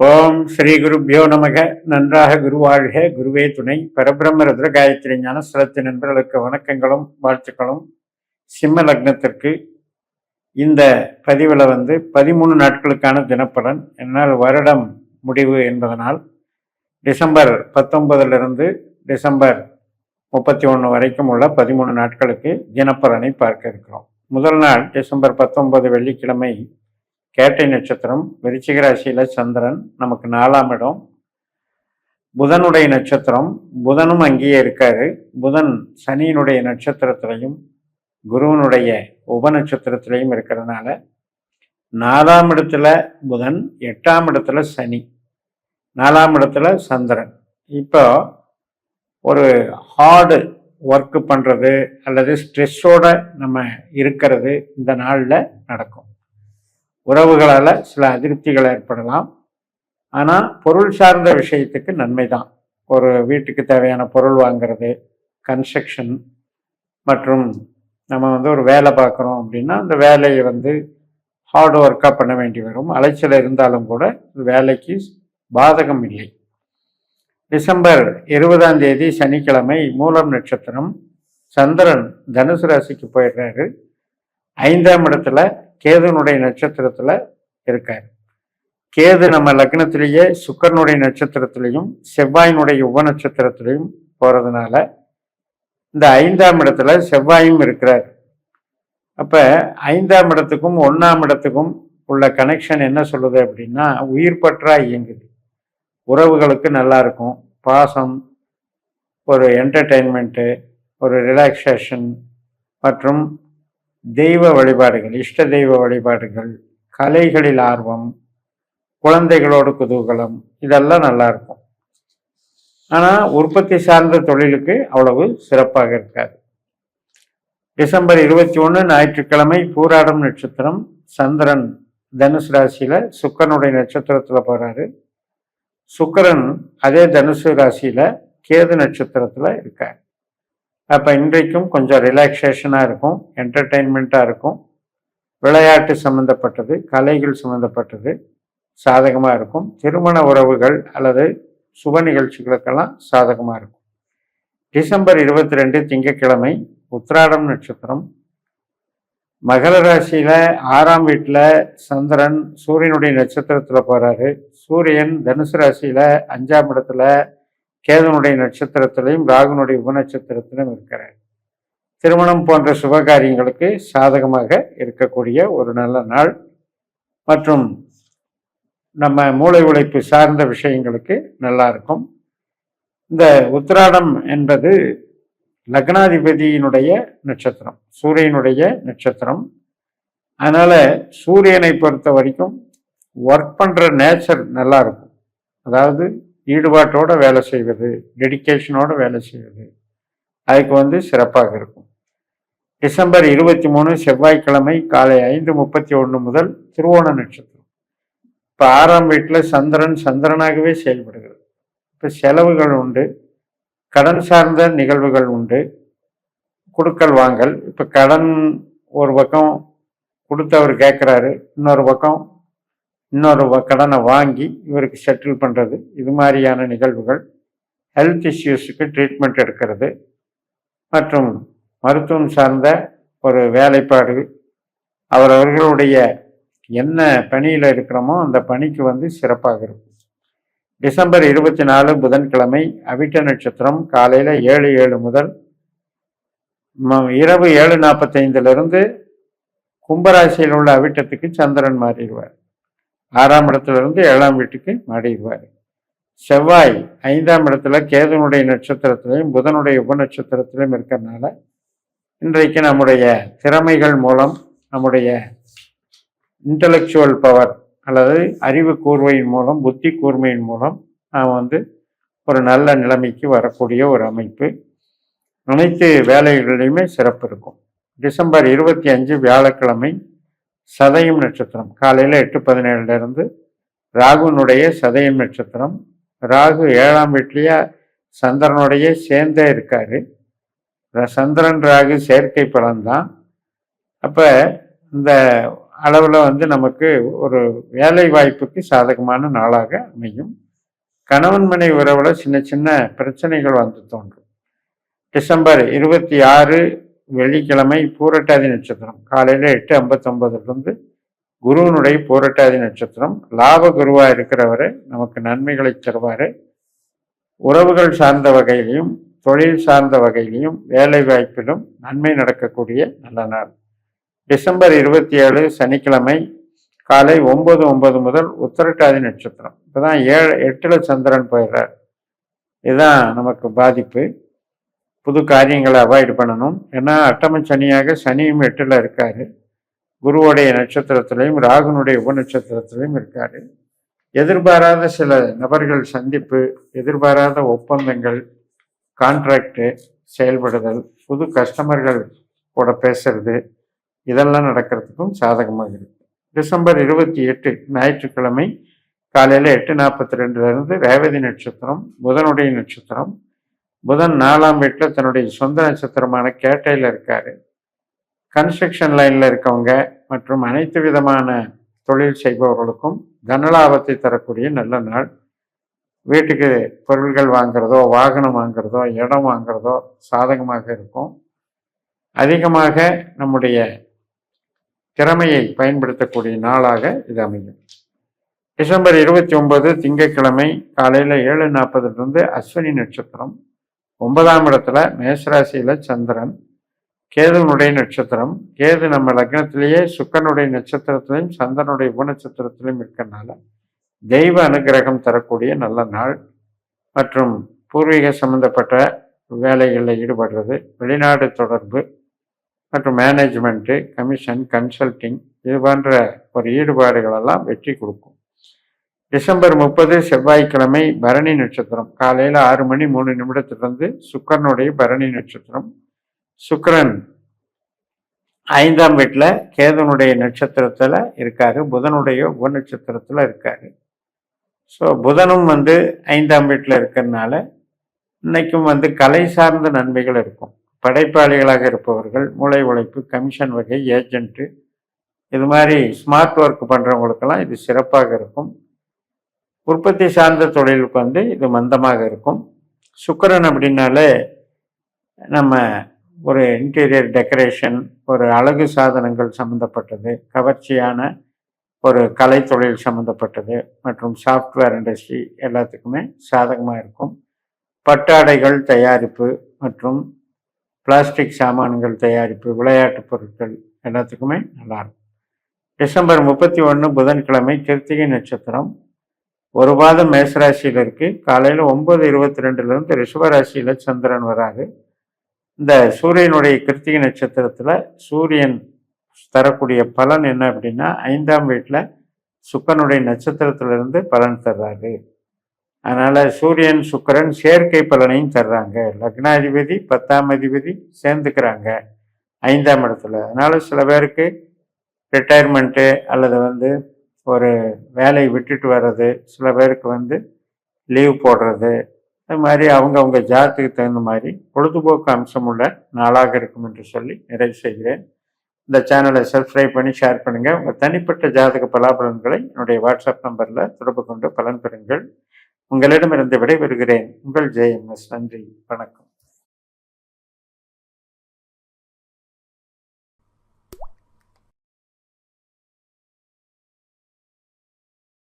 ஓம் ஸ்ரீ குருப்யோ நமக. நன்றாக குருவாழ்க, குருவே துணை. பரபிரம்ம ருத்ர காயத்ரி ஞானஸ்தலத்தின் நண்பர்களுக்கு வணக்கங்களும் வாழ்த்துக்களும். சிம்ம லக்னத்திற்கு இந்த பதிவில் 13 நாட்களுக்கான தினப்பலன். என்னால் வருடம் முடிவு என்பதனால் டிசம்பர் 19 டிசம்பர் 31 வரைக்கும் உள்ள 13 நாட்களுக்கு தினப்பலனை பார்க்க இருக்கிறோம். முதல் நாள் டிசம்பர் 19 வெள்ளிக்கிழமை, கேட்டை நட்சத்திரம், விருச்சிக ராசியில சந்திரன், நமக்கு 4ஆம் இடம். புதனுடைய நட்சத்திரம், புதனும் அங்கேயே இருக்காரு. புதன் சனியினுடைய நட்சத்திரத்திலையும் குருவனுடைய உப நட்சத்திரத்திலையும் இருக்கிறதுனால 4ஆம் இடத்துல புதன், 8ஆம் இடத்துல சனி, 4ஆம் இடத்துல சந்திரன். இப்போ ஒரு ஹார்டு ஒர்க்கு பண்ணுறது அல்லது ஸ்ட்ரெஸ்ஸோட நம்ம இருக்கிறது இந்த நாளில் நடக்கும். உறவுகளால் சில அதிருப்திகள் ஏற்படலாம். ஆனால் பொருள் சார்ந்த விஷயத்துக்கு நன்மை தான். ஒரு வீட்டுக்கு தேவையான பொருள் வாங்கிறது, கன்ஸ்ட்ரக்ஷன், மற்றும் நம்ம ஒரு வேலை பார்க்குறோம் அப்படின்னா அந்த வேலையை ஹார்ட் ஒர்க்காக பண்ண வேண்டி வரும். அலைச்சல் இருந்தாலும் கூட வேலைக்கு பாதகம் இல்லை. டிசம்பர் 20ஆம் தேதி சனிக்கிழமை, மூலம் நட்சத்திரம், சந்திரன் தனுசு ராசிக்கு போயிடுறாரு. 5ஆம் இடத்துல கேதுனுடைய நட்சத்திரத்துல இருக்காரு. கேது நம்ம லக்னத்திலேயே சுக்கரனுடைய நட்சத்திரத்திலையும் செவ்வாயினுடைய உப நட்சத்திரத்திலையும் போறதுனால இந்த 5ஆம் இடத்துல செவ்வாயும் இருக்கிறார். அப்ப 5ஆம் இடத்துக்கும் 1ஆம் இடத்துக்கும் உள்ள கனெக்ஷன் என்ன சொல்லுது அப்படின்னா, உயிர் பற்றா இயங்குது. உறவுகளுக்கு நல்லா இருக்கும். பாசம், ஒரு என்டர்டெயின்மெண்ட்டு, ஒரு ரிலாக்ஸேஷன், மற்றும் தெய்வ வழிபாடுகள், இஷ்ட தெய்வ வழிபாடுகள், கலைகளில் ஆர்வம், குழந்தைகளோடு குதூகலம், இதெல்லாம் நல்லா இருக்கும். ஆனால் உற்பத்தி சார்ந்த தொழிலுக்கு அவ்வளவு சிறப்பாக இருக்காது. டிசம்பர் 21 ஞாயிற்றுக்கிழமை, பூராடம் நட்சத்திரம், சந்திரன் தனுசு ராசியில சுக்கரனுடைய நட்சத்திரத்துல போறாரு. சுக்கரன் அதே தனுசு ராசியில கேது நட்சத்திரத்துல இருக்கார். அப்போ இன்றைக்கும் கொஞ்சம் ரிலாக்ஸேஷனாக இருக்கும், என்டர்டெயின்மெண்ட்டாக இருக்கும். விளையாட்டு சம்மந்தப்பட்டது, கலைகள் சம்மந்தப்பட்டது சாதகமாக இருக்கும். திருமண உறவுகள் அல்லது சுப நிகழ்ச்சிகளுக்கெல்லாம் சாதகமாக இருக்கும். டிசம்பர் 22 திங்கட்கிழமை, உத்திராடம் நட்சத்திரம், மகர ராசியில் 6ஆம் வீட்டில் சந்திரன் சூரியனுடைய நட்சத்திரத்தில் போகிறாரு. சூரியன் தனுசு ராசியில் 5ஆம் இடத்துல கேதுனுடைய நட்சத்திரத்திலையும் ராகுனுடைய உப நட்சத்திரத்திலும் இருக்கிறார். திருமணம் போன்ற சுபகாரியங்களுக்கு சாதகமாக இருக்கக்கூடிய ஒரு நல்ல நாள். மற்றும் நம்ம மூளை உழைப்பு சார்ந்த விஷயங்களுக்கு நல்லா இருக்கும். இந்த உத்திராடம் என்பது லக்னாதிபதியினுடைய நட்சத்திரம், சூரியனுடைய நட்சத்திரம். அதனால சூரியனை பொறுத்த வரைக்கும் ஒர்க் பண்ற நேச்சர் நல்லா இருக்கும். அதாவது ஈடுபாட்டோட வேலை செய்வது, டெடிக்கேஷனோட வேலை செய்வது, அதுக்கு சிறப்பாக இருக்கும். டிசம்பர் 23 செவ்வாய்க்கிழமை காலை 5:31 முதல் திருவோண நட்சத்திரம். இப்போ 6ஆம் வீட்டில் சந்திரனாகவே செயல்படுகிறது. இப்போ செலவுகள் உண்டு, கடன் சார்ந்த நிகழ்வுகள் உண்டு, கொடுக்கல் வாங்கல். இப்போ கடன் ஒரு பக்கம் கொடுத்தவர் கேட்குறாரு, இன்னொரு கடனை வாங்கி இவருக்கு செட்டில் பண்ணுறது, இது மாதிரியான நிகழ்வுகள். ஹெல்த் இஷ்யூஸுக்கு ட்ரீட்மெண்ட் எடுக்கிறது, மற்றும் மருத்துவம் சார்ந்த ஒரு வேலைப்பாடு, அவர்களுடைய என்ன பணியில் இருக்கிறோமோ அந்த பணிக்கு சிறப்பாக இருக்கும். டிசம்பர் 24 புதன்கிழமை, அவிட்ட நட்சத்திரம், காலையில் 7:07 முதல் இரவு 7:45 கும்பராசியில் உள்ள அவிட்டத்துக்கு சந்திரன் மாறிடுவார். 6ஆம் இடத்திலிருந்து 7ஆம் வீட்டுக்கு மாறிடுவார். செவ்வாய் 5ஆம் இடத்துல கேதுனுடைய நட்சத்திரத்திலையும் புதனுடைய உப நட்சத்திரத்திலையும் இருக்கிறதுனால இன்றைக்கு நம்முடைய திறமைகள் மூலம், நம்முடைய இன்டலெக்சுவல் பவர் அல்லது அறிவு கூர்மையின் மூலம், புத்தி கூர்மையின் மூலம் நாம் ஒரு நல்ல நிலைமைக்கு வரக்கூடிய ஒரு அமைப்பு. அனைத்து வேலைகளிலுமே சிறப்பு இருக்கும். டிசம்பர் 25 வியாழக்கிழமை, சதயம் நட்சத்திரம், காலையில் 8:17 ராகுனுடைய சதயம் நட்சத்திரம். ராகு 7ஆம் வீட்லேயே சந்திரனுடைய சேர்ந்தே இருக்காரு. சந்திரன் ராகு சேர்க்கை பலன்தான். அப்போ இந்த அளவில் வந்து நமக்கு ஒரு வேலை வாய்ப்புக்கு சாதகமான நாளாக அமையும். கணவன் மனைவி உறவில் சின்ன சின்ன பிரச்சனைகள் வந்து தோன்றும். டிசம்பர் 26 வெள்ளிக்கிழமை பூரட்டாதி நட்சத்திரம் காலையில் 8:59 குருவனுடைய பூரட்டாதி நட்சத்திரம். லாப குருவா இருக்கிறவரை நமக்கு நன்மைகளை தருவார். உறவுகள் சார்ந்த வகையிலையும் தொழில் சார்ந்த வகையிலையும் வேலை வாய்ப்பிலும் நன்மை நடக்கக்கூடிய நல்ல நாள். டிசம்பர் 27 சனிக்கிழமை காலை 9:09 முதல் உத்திரட்டாதி நட்சத்திரம். இப்போதான் 8ல் சந்திரன் போயிடுறார். இதுதான் நமக்கு பாதிப்பு. புது காரியங்களை அவாய்டு பண்ணணும். ஏன்னா அட்டம சனியாக சனியும் 8ல் இருக்காரு. குருவுடைய நட்சத்திரத்திலையும் ராகுனுடைய உபநட்சத்திரத்திலையும் இருக்காரு. எதிர்பாராத சில நபர்கள் சந்திப்பு, எதிர்பாராத ஒப்பந்தங்கள், கான்ட்ராக்டு செயல்படுதல், புது கஸ்டமர்கள் கூட பேசுறது, இதெல்லாம் நடக்கிறதுக்கும் சாதகமாக இருக்கு. டிசம்பர் 28 ஞாயிற்றுக்கிழமை காலையில் 8:42 ரேவதி நட்சத்திரம் புதனுடைய நட்சத்திரம். புதன் 4ஆம் வீட்டில் தன்னுடைய சொந்த நட்சத்திரமான கேட்டையில் இருக்காரு. கன்ஸ்ட்ரக்ஷன் லைனில் இருக்கவங்க மற்றும் அனைத்து விதமான தொழில் செய்பவர்களுக்கும் தனலாபத்தை தரக்கூடிய நல்ல நாள். வீட்டுக்கு பொருள்கள் வாங்குறதோ, வாகனம் வாங்குறதோ, இடம் வாங்குறதோ சாதகமாக இருக்கும். அதிகமாக நம்முடைய திறமையை பயன்படுத்தக்கூடிய நாளாக இது அமையும். டிசம்பர் 29 திங்கட்கிழமை காலையில் 7:40 அஸ்வினி நட்சத்திரம். 9ஆம் இடத்துல மேஷராசியில் சந்திரன். கேதுனுடைய நட்சத்திரம். கேது நம்ம லக்னத்திலேயே சுக்கரனுடைய நட்சத்திரத்திலையும் சந்திரனுடைய உபநட்சத்திரத்திலையும் இருக்கிறனால தெய்வ அனுகிரகம் தரக்கூடிய நல்ல நாள். மற்றும் பூர்வீக சம்பந்தப்பட்ட வேலைகளில் ஈடுபடுறது, வெளிநாடு தொடர்பு மற்றும் மேனேஜ்மெண்ட்டு, கமிஷன், கன்சல்டிங், இது போன்ற ஒரு ஈடுபாடுகளெல்லாம் வெற்றி கொடுக்கும். டிசம்பர் 30 செவ்வாய்க்கிழமை பரணி நட்சத்திரம். காலையில் 6:03 சுக்கரனுடைய பரணி நட்சத்திரம். சுக்கிரன் 5ஆம் வீட்டில் கேதுனுடைய நட்சத்திரத்தில் இருக்காரு. புதனுடைய உபநட்சத்திரத்தில் இருக்காரு. ஸோ புதனும் 5ஆம் வீட்டில் இருக்கிறதுனால இன்னைக்கும் கலை சார்ந்த நன்மைகள் இருக்கும். படைப்பாளிகளாக இருப்பவர்கள், மூளை உழைப்பு, கமிஷன் வகை, ஏஜென்ட்டு, இது மாதிரி ஸ்மார்ட் ஒர்க் பண்ணுறவங்களுக்கெல்லாம் இது சிறப்பாக இருக்கும். உற்பத்தி சார்ந்த தொழிலுக்கு இது மந்தமாக இருக்கும். சுக்கிரன் அப்படின்னாலே நம்ம ஒரு இன்டீரியர் டெக்கரேஷன், ஒரு அழகு சாதனங்கள் சம்மந்தப்பட்டது, கவர்ச்சியான ஒரு கலை தொழில் சம்மந்தப்பட்டது மற்றும் சாஃப்ட்வேர் இண்டஸ்ட்ரி எல்லாத்துக்குமே சாதகமாக இருக்கும். பட்டாடைகள் தயாரிப்பு மற்றும் பிளாஸ்டிக் சாமான்கள் தயாரிப்பு, விளையாட்டு பொருட்கள் எல்லாத்துக்குமே நல்லாயிருக்கும். டிசம்பர் 31 புதன்கிழமை கிருத்திகை நட்சத்திரம். ஒரு பாதம் மேசராசியில் இருக்குது. காலையில் 9:22 ரிஷபராசியில் சந்திரன் வராது. இந்த சூரியனுடைய கிருத்திகை நட்சத்திரத்தில் சூரியன் தரக்கூடிய பலன் என்ன அப்படின்னா 5ஆம் வீட்டில் சுக்கரனுடைய நட்சத்திரத்திலிருந்து பலன் தர்றாரு. அதனால் சூரியன் சுக்கிரன் சேர்க்கை பலனையும் தர்றாங்க. லக்னாதிபதி 10ஆம் அதிபதி சேர்ந்துக்கிறாங்க 5ஆம் இடத்துல. அதனால் சில பேருக்கு ரிட்டையர்மெண்ட்டு அல்லது ஒரு வேலையை விட்டுட்டு வர்றது, சில பேருக்கு லீவ் போடுறது, அது மாதிரி அவங்கவுங்க ஜாதத்துக்கு தகுந்த மாதிரி பொழுதுபோக்கு அம்சம் உள்ள நாளாக இருக்கும் என்று சொல்லி நிறைவு செய்கிறேன். இந்த சேனலை சப்ஸ்கிரைப் பண்ணி ஷேர் பண்ணுங்கள். உங்கள் தனிப்பட்ட ஜாதக பலாபலன்களை என்னுடைய வாட்ஸ்அப் நம்பரில் தொடர்பு கொண்டு பலன் பெறுங்கள். உங்களிடமிருந்து விடைபெறுகிறேன். உங்கள் JMS. நன்றி, வணக்கம்.